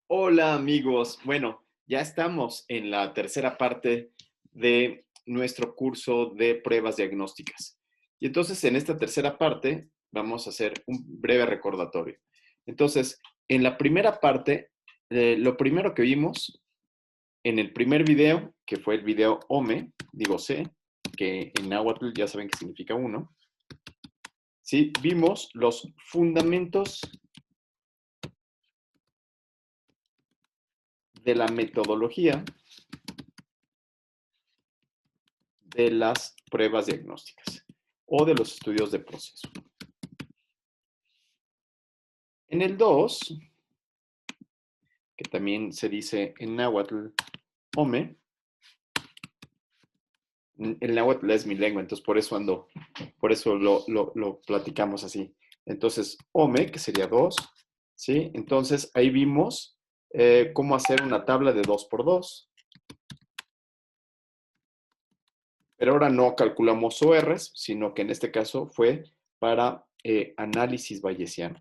Hola amigos, bueno, ya estamos en la tercera parte de nuestro curso de pruebas diagnósticas. Y entonces en esta tercera parte vamos a hacer un breve recordatorio. Entonces, en la primera parte, lo primero que vimos en el primer video, que fue el video OME, digo C, que en náhuatl ya saben que significa uno, ¿sí? Vimos los fundamentos de la metodología de las pruebas diagnósticas o de los estudios de proceso. En el 2, que también se dice en náhuatl ome, el náhuatl es mi lengua, entonces por eso lo platicamos así. Entonces, ome, que sería 2, ¿sí? Entonces, ahí vimos cómo hacer una tabla de 2 por 2. Pero ahora no calculamos ORs, sino que en este caso fue para análisis bayesiano.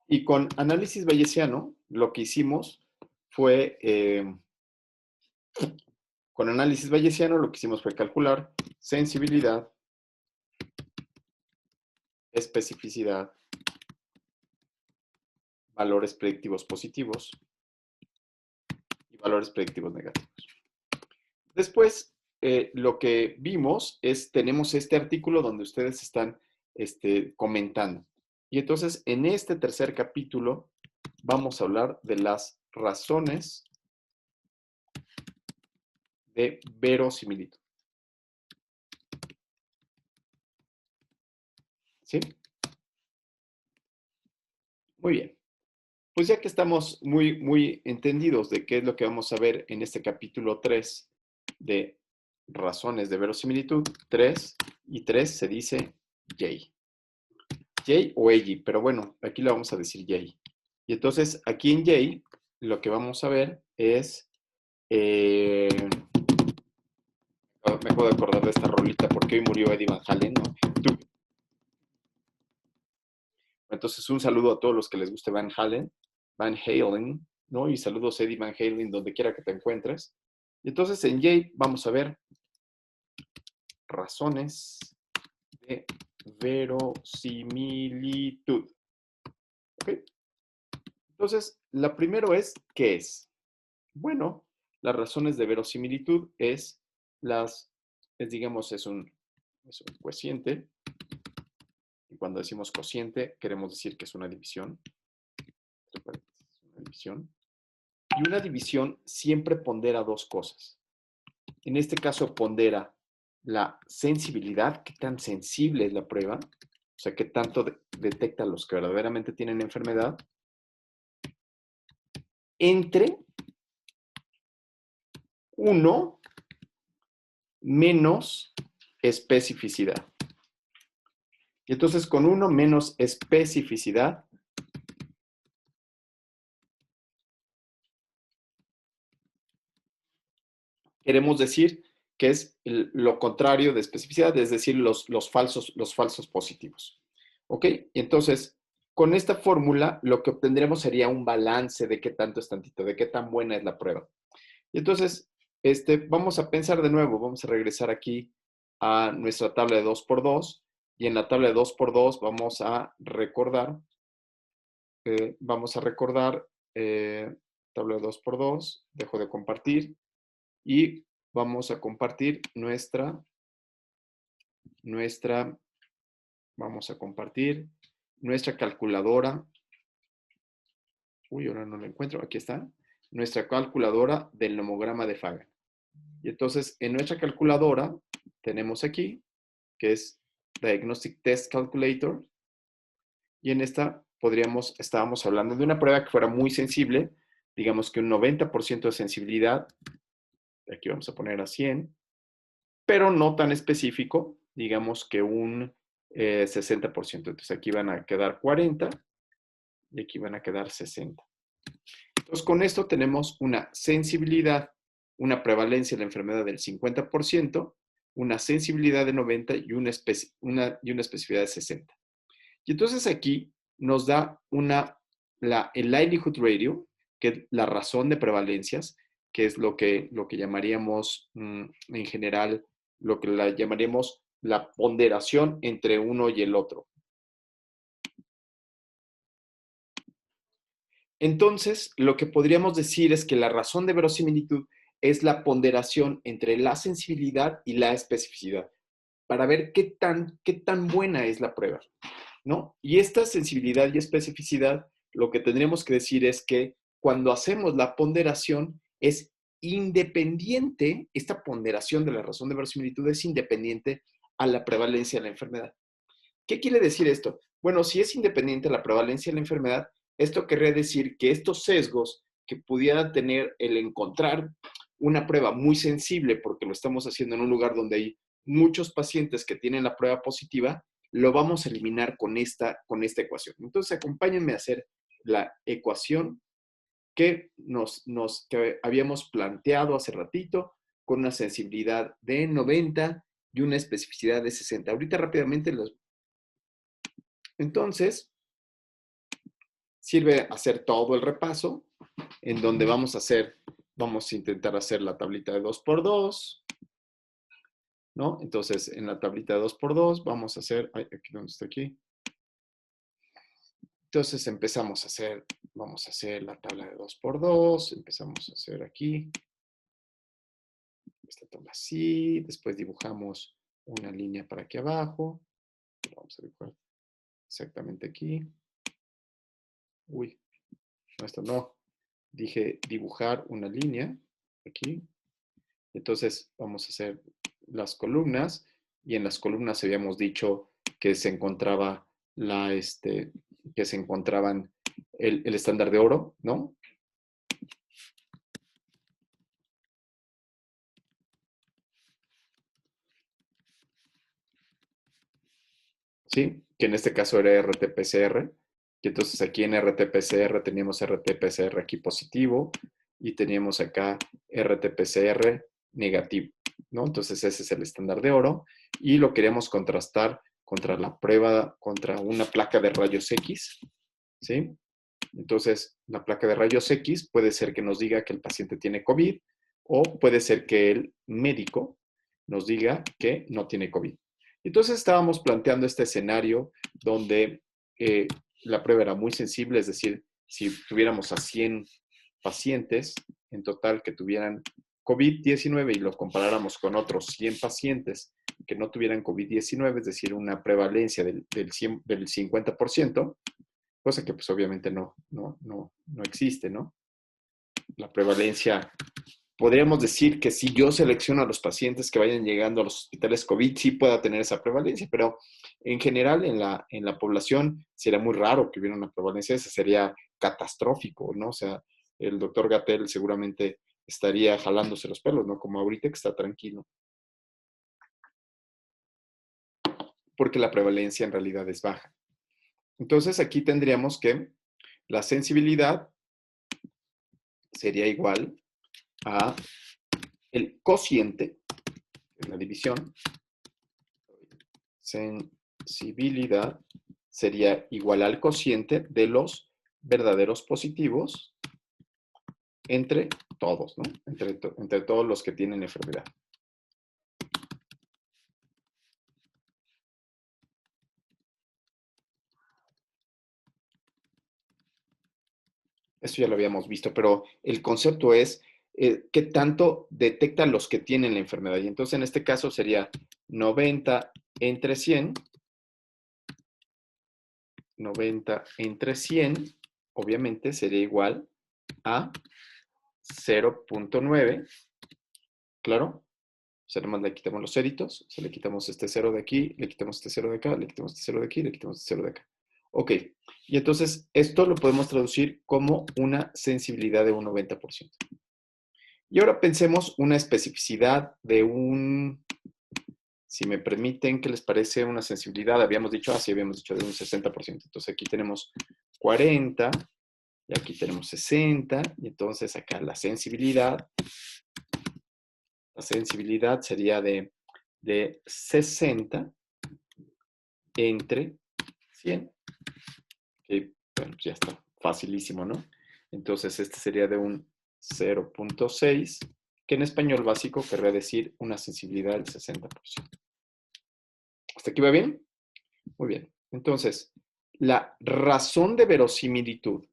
Y con análisis bayesiano, lo que hicimos fue, con análisis bayesiano, lo que hicimos fue calcular sensibilidad, especificidad, valores predictivos positivos y valores predictivos negativos. Después, lo que vimos es, tenemos este artículo donde ustedes están comentando. Y entonces, en este tercer capítulo, vamos a hablar de las razones de verosimilitud. ¿Sí? Muy bien. Pues ya que estamos muy entendidos de qué es lo que vamos a ver en este capítulo 3 de razones de verosimilitud, 3 y 3 se dice J. J o EJ, pero bueno, aquí le vamos a decir J. Y entonces aquí en J lo que vamos a ver es, me acabo de acordar de esta rolita porque hoy murió Eddie Van Halen, ¿no? Entonces un saludo a todos los que les guste Van Halen, ¿no? Y saludos Eddie Van Halen donde quiera que te encuentres. Y entonces en J vamos a ver razones de verosimilitud. ¿Ok? Entonces, la primero es, ¿qué es? Bueno, las razones de verosimilitud digamos, es un cociente. Y cuando decimos cociente, queremos decir que es una división. Una división. Y una división siempre pondera dos cosas. En este caso pondera la sensibilidad, qué tan sensible es la prueba, o sea, qué tanto detecta a los que verdaderamente tienen enfermedad, entre 1 menos especificidad. Y entonces con 1 menos especificidad, queremos decir que es lo contrario de especificidad, es decir, los falsos positivos. ¿Ok? Y entonces, con esta fórmula, lo que obtendremos sería un balance de qué tanto es tantito, de qué tan buena es la prueba. Y entonces, vamos a pensar de nuevo, vamos a regresar aquí a nuestra tabla de 2 por 2 y en la tabla de 2 por 2 vamos a recordar, tabla de 2 por 2, dejo de compartir y vamos a compartir vamos a compartir nuestra calculadora. Uy, ahora no la encuentro, aquí está. Nuestra calculadora del nomograma de Fagan. Y entonces, en nuestra calculadora tenemos aquí, que es Diagnostic Test Calculator, y en esta estábamos hablando de una prueba que fuera muy sensible, digamos que un 90% de sensibilidad, aquí vamos a poner a 100, pero no tan específico, digamos que un 60%. Entonces aquí van a quedar 40 y aquí van a quedar 60. Entonces con esto tenemos una sensibilidad, una prevalencia de la enfermedad del 50%, una sensibilidad de 90 y una especificidad de 60. Y entonces aquí nos da el likelihood ratio, que es la razón de prevalencias, que es lo que llamaríamos en general, lo que la llamaríamos la ponderación entre uno y el otro. Entonces, lo que podríamos decir es que la razón de verosimilitud es la ponderación entre la sensibilidad y la especificidad, para ver qué tan buena es la prueba, ¿no? Y esta sensibilidad y especificidad, lo que tendríamos que decir es que cuando hacemos la ponderación es independiente, esta ponderación de la razón de verosimilitud es independiente a la prevalencia de la enfermedad. ¿Qué quiere decir esto? Bueno, si es independiente a la prevalencia de la enfermedad, esto querría decir que estos sesgos que pudiera tener el encontrar una prueba muy sensible, porque lo estamos haciendo en un lugar donde hay muchos pacientes que tienen la prueba positiva, lo vamos a eliminar con esta ecuación. Entonces, acompáñenme a hacer la ecuación que habíamos planteado hace ratito, con una sensibilidad de 90 y una especificidad de 60. Ahorita rápidamente entonces, sirve hacer todo el repaso, en donde vamos a intentar hacer la tablita de 2×2, ¿no? Entonces, en la tablita de 2×2 vamos a hacer, aquí donde está aquí. Entonces vamos a hacer la tabla de 2×2, empezamos a hacer aquí, esta tabla así, después dibujamos una línea para aquí abajo, vamos a dibujar exactamente aquí. Uy, no, esto no. Dije dibujar una línea aquí. Entonces vamos a hacer las columnas y en las columnas habíamos dicho que se encontraba que se encontraban el estándar de oro, ¿no? ¿Sí? Que en este caso era RT-PCR. Y entonces aquí en RT-PCR teníamos RT-PCR aquí positivo y teníamos acá RT-PCR negativo, ¿no? Entonces ese es el estándar de oro y lo queríamos contrastar contra la prueba, contra una placa de rayos X, ¿sí? Entonces, la placa de rayos X puede ser que nos diga que el paciente tiene COVID o puede ser que el médico nos diga que no tiene COVID. Entonces, estábamos planteando este escenario donde eh, la prueba era muy sensible, es decir, si tuviéramos a 100 pacientes en total que tuvieran COVID-19 y lo comparáramos con otros 100 pacientes que no tuvieran COVID-19, es decir, una prevalencia del 50%, cosa que pues obviamente no existe, ¿no? La prevalencia, podríamos decir que si yo selecciono a los pacientes que vayan llegando a los hospitales COVID, sí pueda tener esa prevalencia, pero en general en la población sería muy raro que hubiera una prevalencia, esa sería catastrófico, ¿no? O sea, el doctor Gatell seguramente estaría jalándose los pelos, ¿no? Como ahorita que está tranquilo. Porque la prevalencia en realidad es baja. Entonces aquí tendríamos que la sensibilidad sería igual a el cociente, en la división, sensibilidad sería igual al cociente de los verdaderos positivos entre todos, ¿no? Entre todos los que tienen enfermedad. Esto ya lo habíamos visto, pero el concepto es qué tanto detecta los que tienen la enfermedad. Y entonces en este caso sería 90 entre 100, 90 entre 100, obviamente sería igual a 0.9, claro. O sea, nomás le quitamos los ceritos, o sea, le quitamos este 0 de aquí, le quitamos este 0 de acá, le quitamos este 0 de aquí, le quitamos este 0 de acá. Ok, y entonces esto lo podemos traducir como una sensibilidad de un 90%. Y ahora pensemos una especificidad si me permiten, ¿qué les parece una sensibilidad? Habíamos dicho, sí, habíamos dicho de un 60%. Entonces aquí tenemos 40, y aquí tenemos 60, y entonces acá la sensibilidad sería de 60 entre 100. Y bueno, pues ya está, facilísimo, ¿no? Entonces, este sería de un 0.6, que en español básico querría decir una sensibilidad del 60%. ¿Hasta aquí va bien? Muy bien. Entonces, la razón de verosimilitud,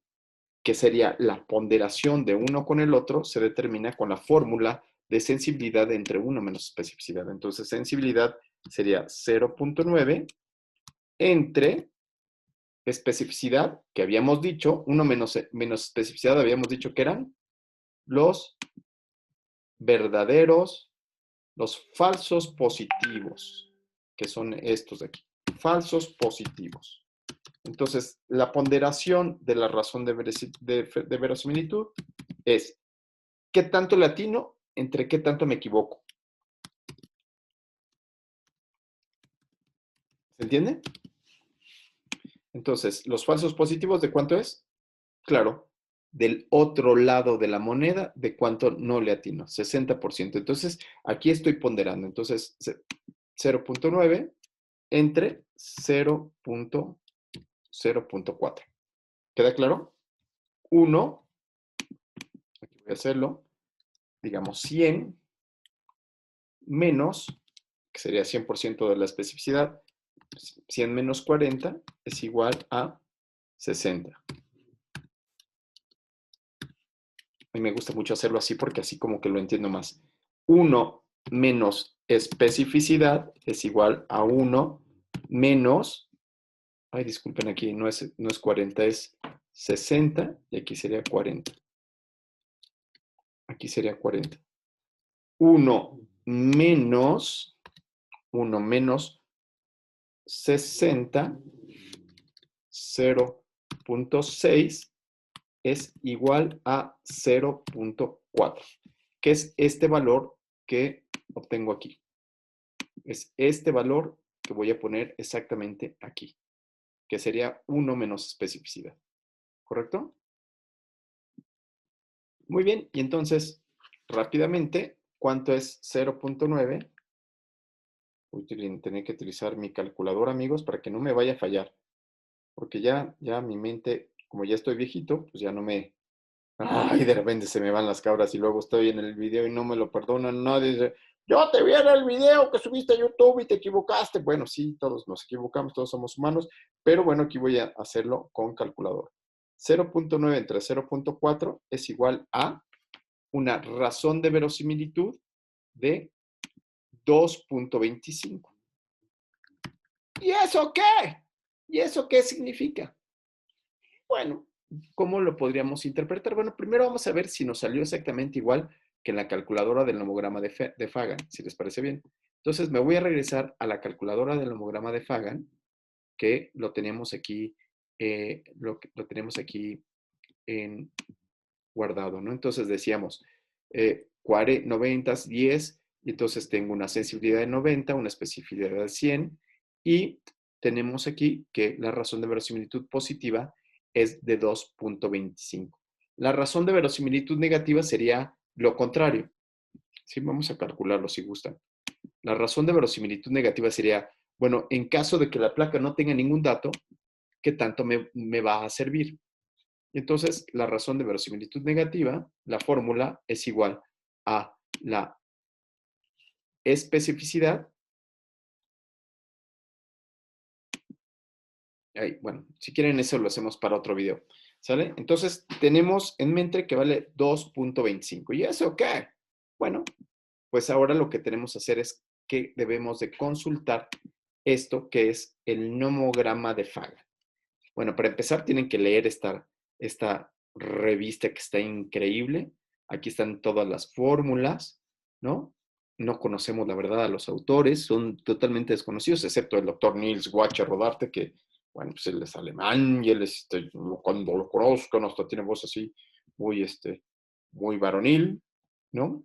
que sería la ponderación de uno con el otro, se determina con la fórmula de sensibilidad entre 1 menos especificidad. Entonces, sensibilidad sería 0.9 entre especificidad, que habíamos dicho, 1 menos especificidad, habíamos dicho que eran los verdaderos, los falsos positivos, que son estos de aquí, falsos positivos. Entonces, la ponderación de la razón de verosimilitud es qué tanto le atino entre qué tanto me equivoco. ¿Se entiende? Entonces, los falsos positivos, ¿de cuánto es? Claro, del otro lado de la moneda, ¿de cuánto no le atino? 60%. Entonces, aquí estoy ponderando. Entonces, 0.9 entre 0.4. ¿Queda claro? 1, aquí voy a hacerlo, digamos 100 menos, que sería 100% de la especificidad, 100 menos 40 es igual a 60. A mí me gusta mucho hacerlo así porque así como que lo entiendo más. 1 menos especificidad es igual a 1 menos, ay, disculpen, aquí no es 40, es 60 y aquí sería 40. Aquí sería 40. 1 menos 60, 0.6 es igual a 0.4, que es este valor que obtengo aquí. Es este valor que voy a poner exactamente aquí, que sería 1 menos especificidad. ¿Correcto? Muy bien, y entonces, rápidamente, ¿cuánto es 0.9? Voy a tener que utilizar mi calculadora, amigos, para que no me vaya a fallar. Porque ya mi mente, como ya estoy viejito, pues ya no me... Ay, de repente se me van las cabras y luego estoy en el video y no me lo perdonan nadie. Dice, yo te vi en el video que subiste a YouTube y te equivocaste. Bueno, sí, todos nos equivocamos, todos somos humanos, pero bueno, aquí voy a hacerlo con calculadora. 0.9 entre 0.4 es igual a una razón de verosimilitud de 2.25. ¿Y eso qué? ¿Y eso qué significa? Bueno, ¿cómo lo podríamos interpretar? Bueno, primero vamos a ver si nos salió exactamente igual que en la calculadora del homograma de Fagan, si les parece bien. Entonces me voy a regresar a la calculadora del homograma de Fagan, que lo tenemos aquí, lo tenemos aquí en guardado, ¿no? Entonces decíamos 90, 10, y entonces tengo una sensibilidad de 90, una especificidad de 100, y tenemos aquí que la razón de verosimilitud positiva es de 2.25. La razón de verosimilitud negativa sería lo contrario. Sí, vamos a calcularlo si gustan. La razón de verosimilitud negativa sería, bueno, en caso de que la placa no tenga ningún dato, ¿qué tanto me va a servir? Entonces, la razón de verosimilitud negativa, la fórmula es igual a la especificidad. Ahí, bueno, si quieren eso lo hacemos para otro video. ¿Sale? Entonces, tenemos en mente que vale 2.25. ¿Y eso qué? Bueno, pues ahora lo que tenemos que hacer es que debemos de consultar esto que es el nomograma de Fagan. Bueno, para empezar tienen que leer esta revista que está increíble. Aquí están todas las fórmulas, ¿no? No conocemos la verdad a los autores, son totalmente desconocidos, excepto el doctor Niels Wacher Rodarte, que, bueno, pues él es alemán y él, cuando lo conozcan, hasta tiene voz así muy, muy varonil, ¿no?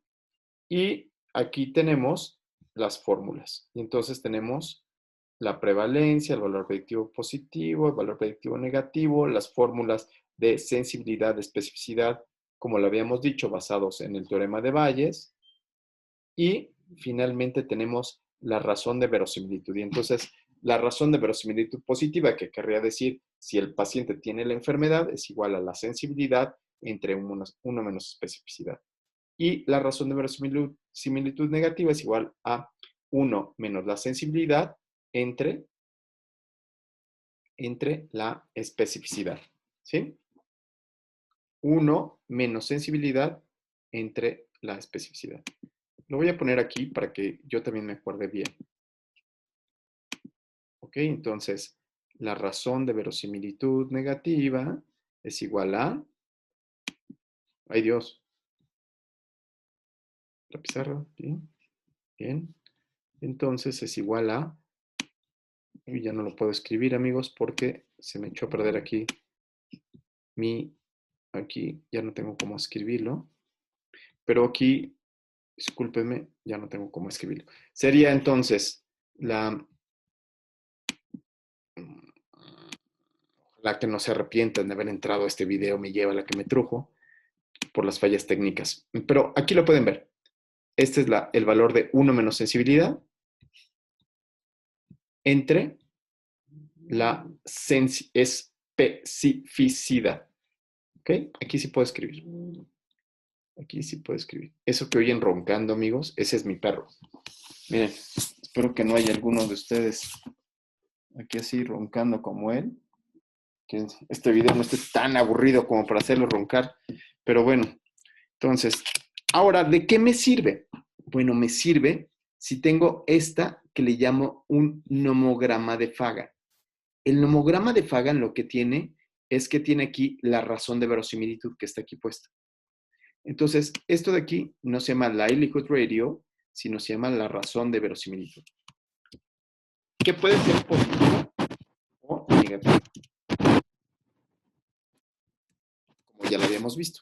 Y aquí tenemos las fórmulas. Y entonces tenemos la prevalencia, el valor predictivo positivo, el valor predictivo negativo, las fórmulas de sensibilidad, de especificidad, como lo habíamos dicho, basados en el teorema de Bayes. Y finalmente tenemos la razón de verosimilitud. Y entonces, la razón de verosimilitud positiva, que querría decir si el paciente tiene la enfermedad, es igual a la sensibilidad entre 1 menos especificidad. Y la razón de verosimilitud negativa es igual a 1 menos la sensibilidad entre la especificidad. ¿Sí? 1 menos sensibilidad entre la especificidad. Lo voy a poner aquí para que yo también me acuerde bien. ¿Ok? Entonces, la razón de verosimilitud negativa es igual a... ¡Ay, Dios! La pizarra, bien, bien. Entonces es igual a... Uy, ya no lo puedo escribir, amigos, porque se me echó a perder aquí aquí ya no tengo cómo escribirlo, pero aquí, discúlpenme, ya no tengo cómo escribirlo. Sería entonces la que no se arrepientan de haber entrado a este video, me lleva a la que me trujo por las fallas técnicas. Pero aquí lo pueden ver. Este es el valor de 1 menos sensibilidad entre la especificidad. ¿Ok? Aquí sí puedo escribir. Aquí sí puedo escribir. Eso que oyen roncando, amigos, ese es mi perro. Miren, espero que no haya alguno de ustedes aquí así roncando como él. Que este video no esté tan aburrido como para hacerlo roncar. Pero bueno, entonces, ahora, ¿de qué me sirve? Bueno, me sirve si tengo esta que le llamo un nomograma de Fagan. El nomograma de Fagan lo que tiene es que tiene aquí la razón de verosimilitud que está aquí puesta. Entonces, esto de aquí no se llama likelihood radio, sino se llama la razón de verosimilitud, que puede ser positiva o negativa, como ya lo habíamos visto.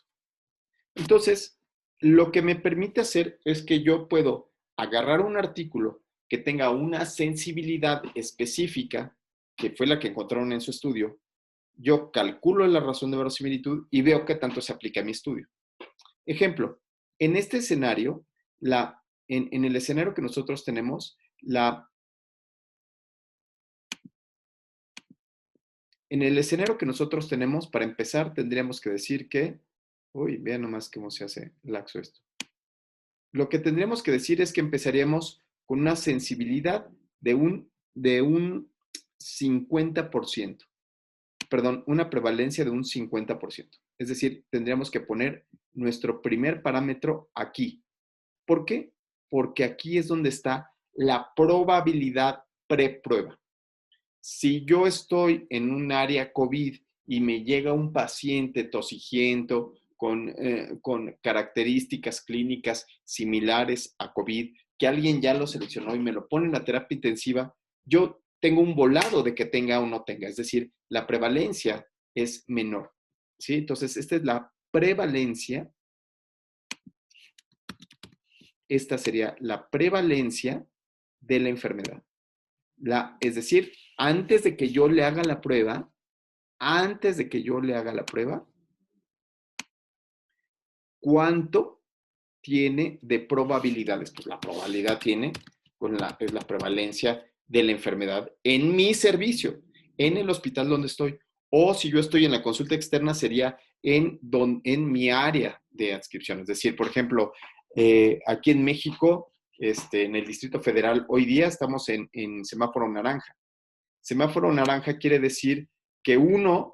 Entonces, lo que me permite hacer es que yo puedo agarrar un artículo que tenga una sensibilidad específica, que fue la que encontraron en su estudio, yo calculo la razón de verosimilitud y veo qué tanto se aplica a mi estudio. Ejemplo, en este escenario, en el escenario que nosotros tenemos, en el escenario que nosotros tenemos, para empezar, tendríamos que decir que, uy, vean nomás cómo se hace laxo esto. Lo que tendríamos que decir es que empezaríamos con una sensibilidad de un 50%, perdón, una prevalencia de un 50%. Es decir, tendríamos que poner nuestro primer parámetro aquí. ¿Por qué? Porque aquí es donde está la probabilidad preprueba. Si yo estoy en un área COVID y me llega un paciente tosigiento con características clínicas similares a COVID, que alguien ya lo seleccionó y me lo pone en la terapia intensiva, yo tengo un volado de que tenga o no tenga, es decir, la prevalencia es menor. ¿Sí? Entonces, esta es la prevalencia. Esta sería la prevalencia de la enfermedad. Es decir, antes de que yo le haga la prueba, ¿cuánto tiene de probabilidades? Pues la probabilidad es la prevalencia de la enfermedad en mi servicio, en el hospital donde estoy. O si yo estoy en la consulta externa, sería en mi área de adscripción. Es decir, por ejemplo, aquí en México, en el Distrito Federal, hoy día estamos en semáforo naranja. Semáforo naranja quiere decir que voy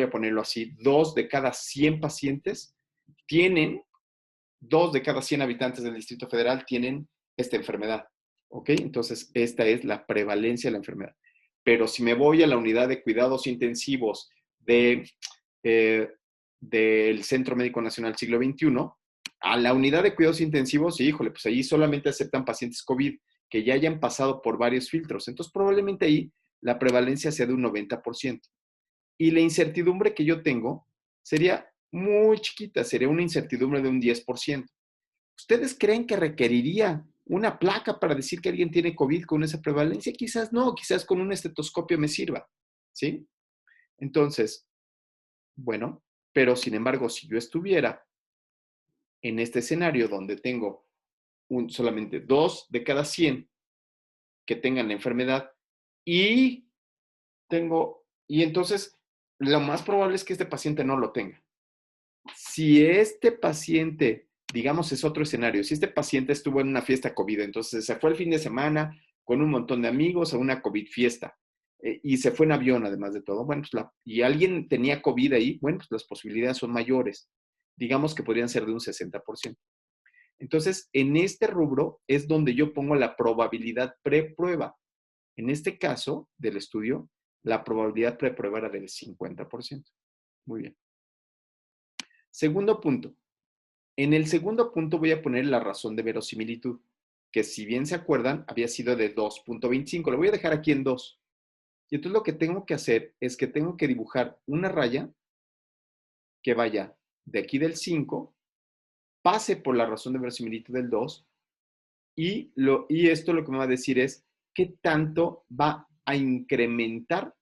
a ponerlo así, 2 de cada 100 pacientes tienen, 2 de cada 100 habitantes del Distrito Federal tienen esta enfermedad. ¿Ok? Entonces, esta es la prevalencia de la enfermedad. Pero si me voy a la unidad de cuidados intensivos del Centro Médico Nacional Siglo XXI, a la unidad de cuidados intensivos, híjole, pues allí solamente aceptan pacientes COVID que ya hayan pasado por varios filtros. Entonces, probablemente ahí la prevalencia sea de un 90%. Y la incertidumbre que yo tengo sería muy chiquita, sería una incertidumbre de un 10%. ¿Ustedes creen que requeriría una placa para decir que alguien tiene COVID con esa prevalencia? Quizás no, quizás con un estetoscopio me sirva, ¿sí? Entonces, bueno, pero sin embargo, si yo estuviera en este escenario donde tengo solamente 2 de cada 100 que tengan la enfermedad y y entonces lo más probable es que este paciente no lo tenga. Si este paciente, digamos, es otro escenario, si este paciente estuvo en una fiesta COVID, entonces se fue el fin de semana con un montón de amigos a una COVID fiesta y se fue en avión, además de todo, bueno, pues y alguien tenía COVID ahí, bueno, pues las posibilidades son mayores. Digamos que podrían ser de un 60%. Entonces, en este rubro es donde yo pongo la probabilidad preprueba. En este caso del estudio, la probabilidad preprueba era del 50%. Muy bien. Segundo punto. En el segundo punto voy a poner la razón de verosimilitud, que si bien se acuerdan, había sido de 2.25. Lo voy a dejar aquí en 2. Y entonces lo que tengo que hacer es que tengo que dibujar una raya que vaya de aquí del 5, pase por la razón de verosimilitud del 2, y esto lo que me va a decir es qué tanto va a incrementar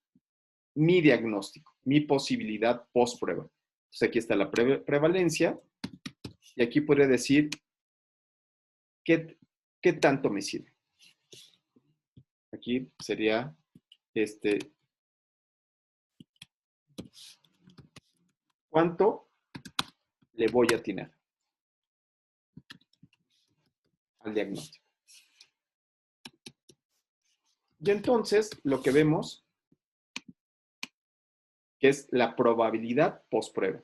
mi diagnóstico, mi posibilidad post prueba. Entonces aquí está la prevalencia y aquí podría decir qué tanto me sirve. Aquí sería cuánto le voy a atinar al diagnóstico. Y entonces lo que vemos que es la probabilidad post prueba.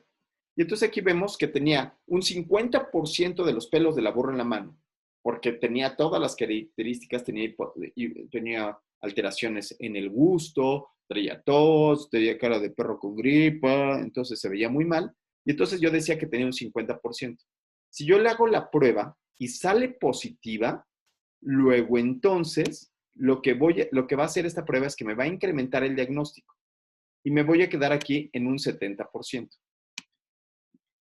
Y entonces aquí vemos que tenía un 50% de los pelos de la burra en la mano, porque tenía todas las características, tenía alteraciones en el gusto, traía tos, tenía cara de perro con gripa, entonces se veía muy mal. Y entonces yo decía que tenía un 50%. Si yo le hago la prueba y sale positiva, luego entonces lo que va a hacer esta prueba es que me va a incrementar el diagnóstico y me voy a quedar aquí en un 70%.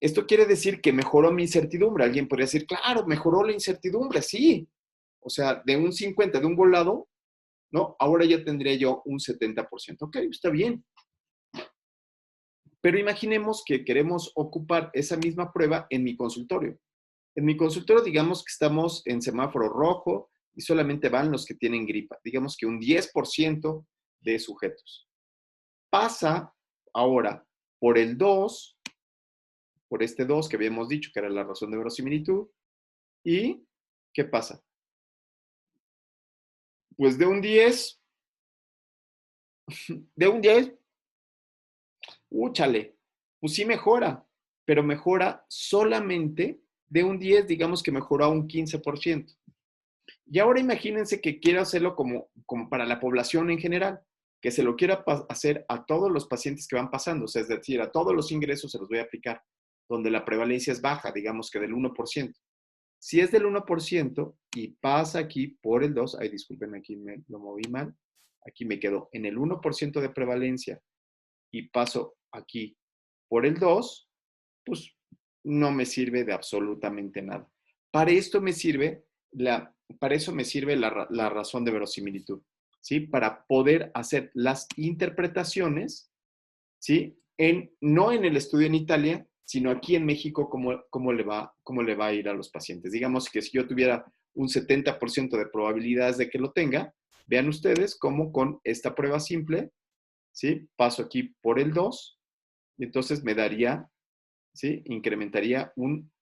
Esto quiere decir que mejoró mi incertidumbre. Alguien podría decir, claro, mejoró la incertidumbre, sí. O sea, de un 50, de un volado, ¿no? Ahora ya tendría yo un 70%. Ok, está bien. Pero imaginemos que queremos ocupar esa misma prueba en mi consultorio. En mi consultorio, digamos que estamos en semáforo rojo y solamente van los que tienen gripa. Digamos que un 10% de sujetos. Pasa ahora por el 2, por este 2 que habíamos dicho que era la razón de verosimilitud. ¿Y qué pasa? Pues de un 10, úchale, pues sí mejora, pero mejora solamente de un 10, digamos que mejoró a un 15%. Y ahora imagínense que quiero hacerlo como para la población en general, que se lo quiera hacer a todos los pacientes que van pasando, o sea, es decir, a todos los ingresos se los voy a aplicar, donde la prevalencia es baja, digamos que del 1%. Si es del 1% y pasa aquí por el 2, ay, disculpen, aquí lo moví mal, aquí me quedo en el 1% de prevalencia y paso aquí por el 2, pues no me sirve de absolutamente nada. Para esto me sirve para eso me sirve la razón de verosimilitud, ¿sí? Para poder hacer las interpretaciones, ¿sí? No en el estudio en Italia, sino aquí en México, cómo le va a ir a los pacientes. Digamos que si yo tuviera un 70% de probabilidades de que lo tenga, vean ustedes cómo con esta prueba simple, ¿sí? Paso aquí por el 2, y entonces me daría, ¿sí? Incrementaría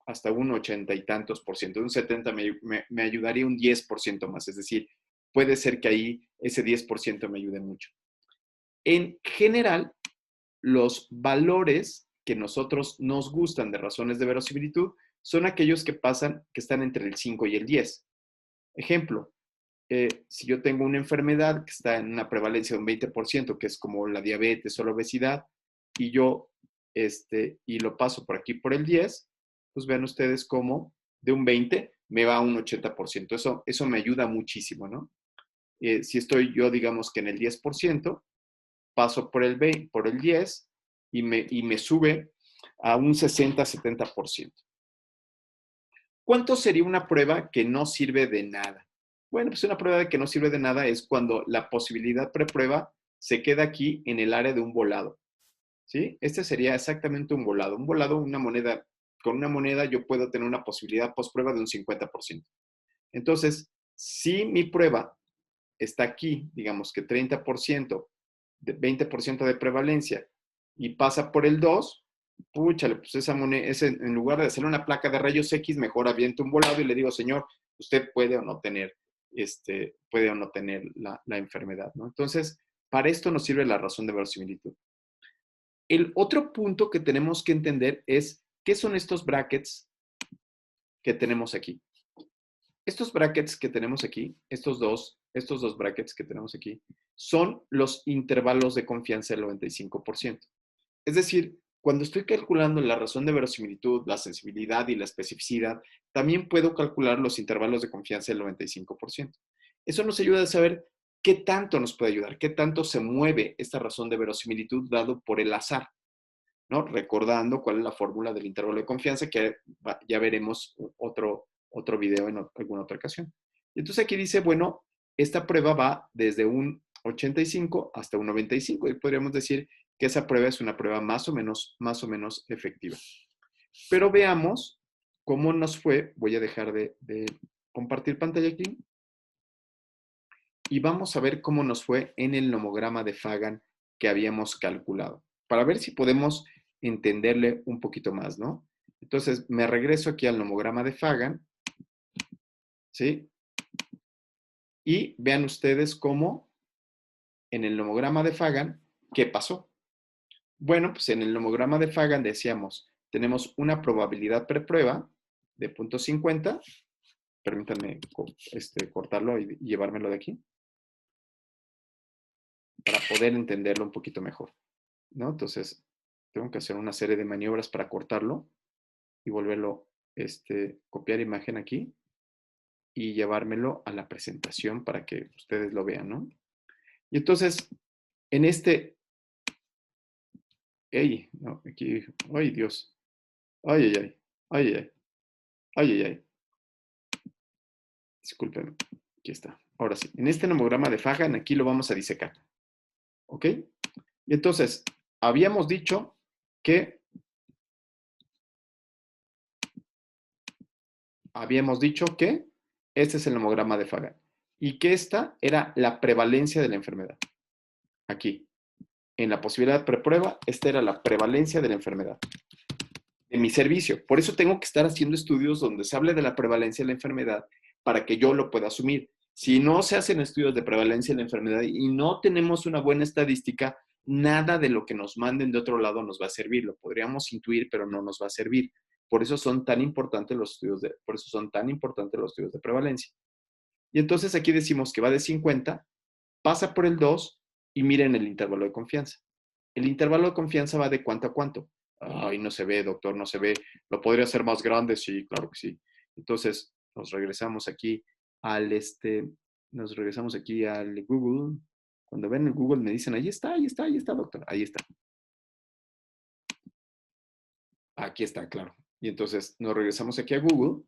hasta un 80 y tantos por ciento. Un 70 me ayudaría un 10% más. Es decir, puede ser que ahí ese 10% me ayude mucho. En general, los valores que nosotros nos gustan de razones de verosimilitud son aquellos que están entre el 5 y el 10. Ejemplo, si yo tengo una enfermedad que está en una prevalencia de un 20%, que es como la diabetes o la obesidad, y yo y lo paso por aquí por el 10, pues vean ustedes cómo de un 20 me va a un 80%. Eso me ayuda muchísimo, ¿no? Si estoy yo, digamos que en el 10%, paso por el 10 y me sube a un 60-70%. ¿Cuánto sería una prueba que no sirve de nada? Bueno, pues una prueba que no sirve de nada es cuando la posibilidad preprueba se queda aquí en el área de un volado. ¿Sí? Este sería exactamente un volado. Un volado, con una moneda yo puedo tener una posibilidad postprueba de un 50%. Entonces, si mi prueba está aquí, digamos que 30%, de 20% de prevalencia y pasa por el 2, púchale, pues esa moneda, en lugar de hacer una placa de rayos X, mejor aviento un volado y le digo, señor, usted puede o no tener, la enfermedad, ¿no? Entonces, para esto nos sirve la razón de verosimilitud. El otro punto que tenemos que entender es, ¿qué son estos brackets que tenemos aquí? Estos brackets que tenemos aquí, estos dos brackets que tenemos aquí, son los intervalos de confianza del 95%. Es decir, cuando estoy calculando la razón de verosimilitud, la sensibilidad y la especificidad, también puedo calcular los intervalos de confianza del 95%. Eso nos ayuda a saber qué tanto nos puede ayudar, qué tanto se mueve esta razón de verosimilitud dado por el azar, ¿no? Recordando cuál es la fórmula del intervalo de confianza, que ya veremos otro video en alguna otra ocasión. Y entonces aquí dice, bueno, esta prueba va desde un 85 hasta un 95 y podríamos decir que esa prueba es una prueba más o menos efectiva. Pero veamos cómo nos fue. Voy a dejar de compartir pantalla aquí. Y vamos a ver cómo nos fue en el nomograma de Fagan que habíamos calculado, para ver si podemos entenderle un poquito más, ¿no? Entonces, me regreso aquí al nomograma de Fagan, ¿sí? Y vean ustedes cómo en el nomograma de Fagan, ¿qué pasó? Bueno, pues en el nomograma de Fagan decíamos, tenemos una probabilidad preprueba de 0.50. Permítanme cortarlo y llevármelo de aquí para poder entenderlo un poquito mejor, ¿no? Entonces, tengo que hacer una serie de maniobras para cortarlo y volverlo, copiar imagen aquí y llevármelo a la presentación para que ustedes lo vean, ¿no? Y entonces, en no, aquí, ay Dios, ay, ay, discúlpenme, aquí está. Ahora sí, en este nomograma de Fagan, aquí lo vamos a disecar, ¿ok? Y entonces, habíamos dicho que este es el nomograma de Fagan y que esta era la prevalencia de la enfermedad. Aquí, en la posibilidad preprueba, esta era la prevalencia de la enfermedad en mi servicio. Por eso tengo que estar haciendo estudios donde se hable de la prevalencia de la enfermedad para que yo lo pueda asumir. Si no se hacen estudios de prevalencia de la enfermedad y no tenemos una buena estadística, nada de lo que nos manden de otro lado nos va a servir. Lo podríamos intuir, pero no nos va a servir. Por eso son tan importantes los estudios de prevalencia. Y entonces aquí decimos que va de 50, pasa por el 2 y miren el intervalo de confianza. El intervalo de confianza va de cuánto a cuánto. Ay, no se ve, doctor, no se ve. ¿Lo podría hacer más grande? Sí, claro que sí. Entonces, nos regresamos aquí al Google. Cuando ven el Google me dicen, ahí está, doctor. Ahí está. Aquí está, claro. Y entonces nos regresamos aquí a Google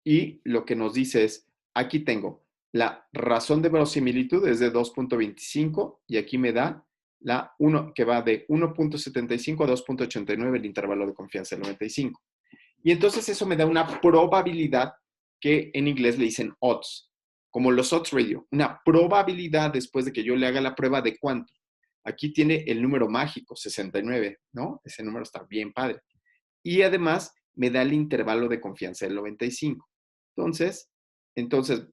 y lo que nos dice es, aquí tengo la razón de verosimilitud es de 2.25 y aquí me da la 1 que va de 1.75 a 2.89 el intervalo de confianza del 95. Y entonces eso me da una probabilidad que en inglés le dicen odds, como los odds radio, una probabilidad después de que yo le haga la prueba de cuánto. Aquí tiene el número mágico, 69, ¿no? Ese número está bien padre. Y además me da el intervalo de confianza del 95. Entonces,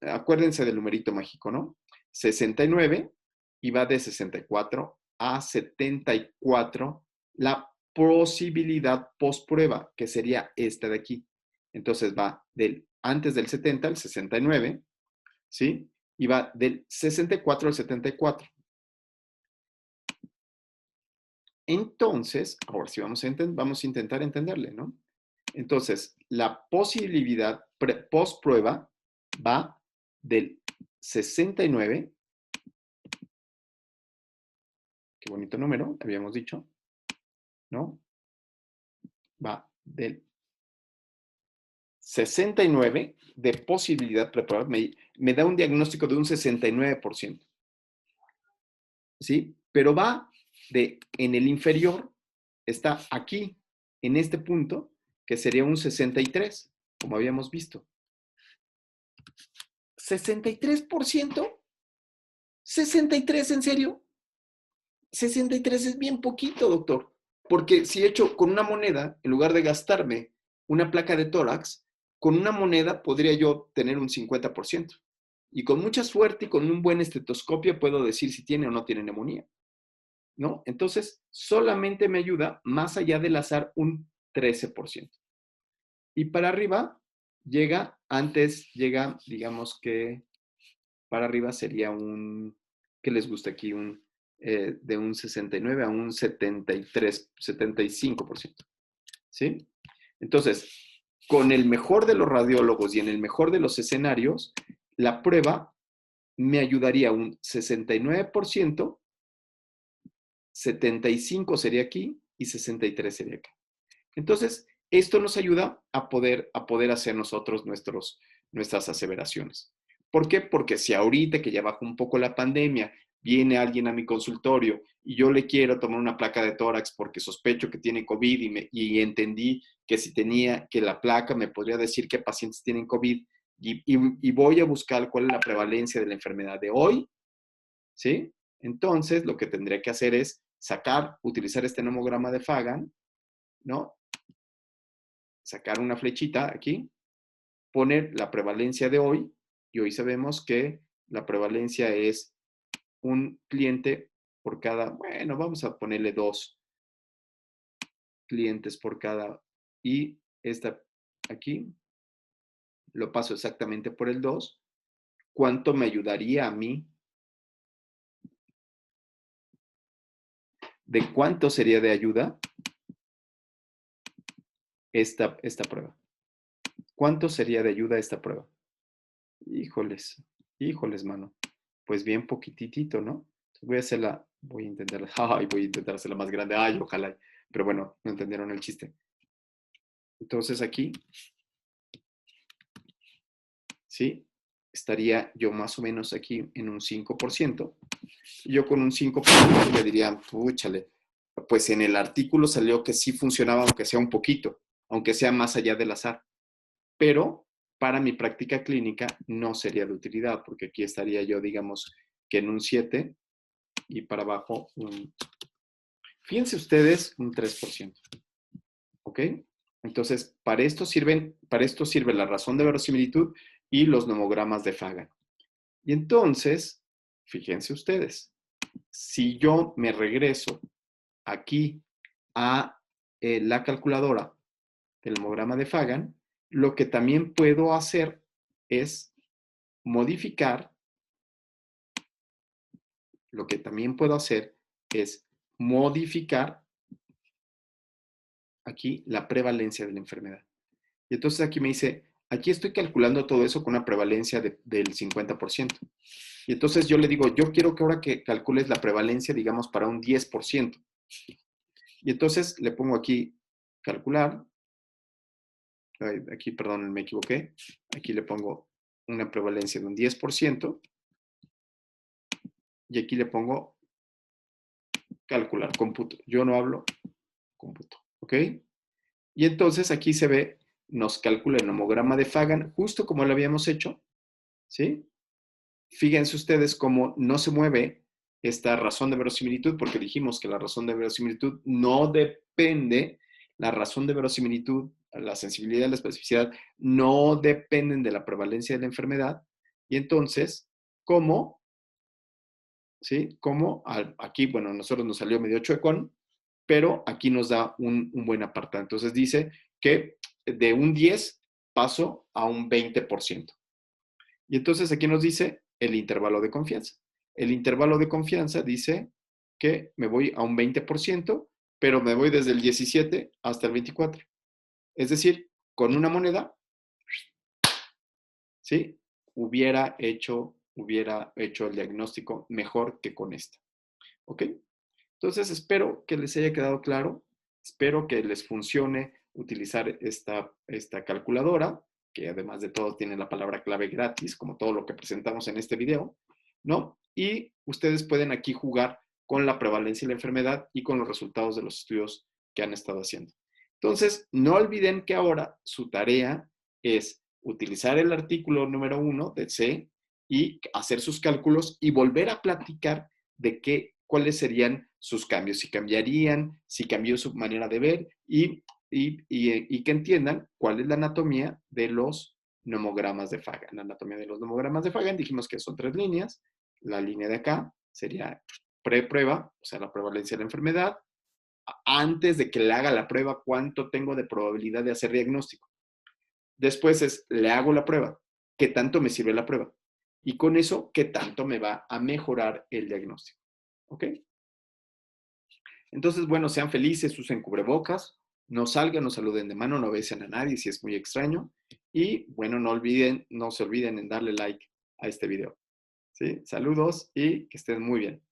acuérdense del numerito mágico, ¿no? 69 y va de 64 a 74 la posibilidad post-prueba, que sería esta de aquí. Entonces va antes del 70 al 69, ¿sí? Y va del 64 al 74. Entonces, ahora sí vamos a intentar entenderle, ¿no? Entonces, la posibilidad post-prueba va del 69, qué bonito número, habíamos dicho, ¿no? Va del 69 de posibilidad preprobada, me da un diagnóstico de un 69%, ¿sí? Pero va en el inferior, está aquí, en este punto, que sería un 63, como habíamos visto. ¿63%? ¿63 en serio? 63 es bien poquito, doctor. Porque si he hecho con una moneda, en lugar de gastarme una placa de tórax, con una moneda podría yo tener un 50%. Y con mucha suerte y con un buen estetoscopio puedo decir si tiene o no tiene neumonía, ¿no? Entonces, solamente me ayuda más allá del azar un 13%. Y para arriba llega, digamos que para arriba sería ¿qué les gusta aquí? De un 69 a un 73, 75%. ¿Sí? Entonces, con el mejor de los radiólogos y en el mejor de los escenarios, la prueba me ayudaría un 69%, 75 sería aquí y 63 sería acá. Entonces, esto nos ayuda a poder hacer nosotros nuestras aseveraciones. ¿Por qué? Porque si ahorita que ya bajó un poco la pandemia, viene alguien a mi consultorio y yo le quiero tomar una placa de tórax porque sospecho que tiene COVID y entendí que si tenía, que la placa me podría decir qué pacientes tienen COVID y voy a buscar cuál es la prevalencia de la enfermedad de hoy, ¿sí? Entonces, lo que tendría que hacer es utilizar este nomograma de Fagan, ¿no? Sacar una flechita aquí, poner la prevalencia de hoy, y hoy sabemos que la prevalencia es un cliente por cada, bueno, vamos a ponerle 2 clientes por cada, y esta aquí, lo paso exactamente por el 2. ¿Cuánto me ayudaría a mí? ¿De cuánto sería de ayuda esta prueba? ¿Cuánto sería de ayuda esta prueba? Híjoles, híjoles, mano. Pues bien poquitito, ¿no? Voy a intentarla, ay, voy a intentar hacerla más grande, ay, ojalá. Pero bueno, no entendieron el chiste. Entonces aquí, ¿sí? Estaría yo más o menos aquí en un 5%. Y yo con un 5% le diría, púchale, pues en el artículo salió que sí funcionaba, aunque sea un poquito, aunque sea más allá del azar. Pero para mi práctica clínica no sería de utilidad, porque aquí estaría yo, digamos, que en un 7 y para abajo fíjense ustedes, un 3%. ¿Ok? Entonces, para esto sirve la razón de verosimilitud y los nomogramas de Fagan. Y entonces, fíjense ustedes, si yo me regreso aquí a la calculadora del nomograma de Fagan, lo que también puedo hacer es modificar, lo que también puedo hacer es modificar aquí la prevalencia de la enfermedad. Y entonces aquí me dice, aquí estoy calculando todo eso con una prevalencia del 50%. Y entonces yo le digo, yo quiero que ahora que calcules la prevalencia, digamos, para un 10%. Y entonces le pongo aquí calcular. Aquí, perdón, me equivoqué. Aquí le pongo una prevalencia de un 10%. Y aquí le pongo calcular, cómputo. Yo no hablo cómputo. ¿Ok? Y entonces aquí se ve, nos calcula el nomograma de Fagan, justo como lo habíamos hecho. ¿Sí? Fíjense ustedes cómo no se mueve esta razón de verosimilitud, porque dijimos que la razón de verosimilitud no depende, la razón de verosimilitud, la sensibilidad y la especificidad no dependen de la prevalencia de la enfermedad. Y entonces, ¿cómo? ¿Sí? ¿Cómo? Aquí, bueno, nosotros nos salió medio chuecón, pero aquí nos da un buen apartado. Entonces dice que de un 10 paso a un 20%. Y entonces aquí nos dice el intervalo de confianza. El intervalo de confianza dice que me voy a un 20%, pero me voy desde el 17 hasta el 24. Es decir, con una moneda, ¿sí? Hubiera hecho el diagnóstico mejor que con esta. ¿Ok? Entonces espero que les haya quedado claro. Espero que les funcione utilizar esta calculadora, que además de todo tiene la palabra clave gratis, como todo lo que presentamos en este video, ¿no? Y ustedes pueden aquí jugar con la prevalencia de la enfermedad y con los resultados de los estudios que han estado haciendo. Entonces, no olviden que ahora su tarea es utilizar el artículo número 1 de C y hacer sus cálculos y volver a platicar de cuáles serían sus cambios, si cambiarían, si cambió su manera de ver y que entiendan cuál es la anatomía de los nomogramas de Fagan. La anatomía de los nomogramas de Fagan dijimos que son 3 líneas. La línea de acá sería pre-prueba, o sea, la prevalencia de la enfermedad. Antes de que le haga la prueba, ¿cuánto tengo de probabilidad de hacer diagnóstico? Después le hago la prueba. ¿Qué tanto me sirve la prueba? Y con eso, ¿qué tanto me va a mejorar el diagnóstico? ¿Ok? Entonces, bueno, sean felices, usen cubrebocas, no salgan, no saluden de mano, no besen a nadie si es muy extraño. Y bueno, no se olviden en darle like a este video. ¿Sí? Saludos y que estén muy bien.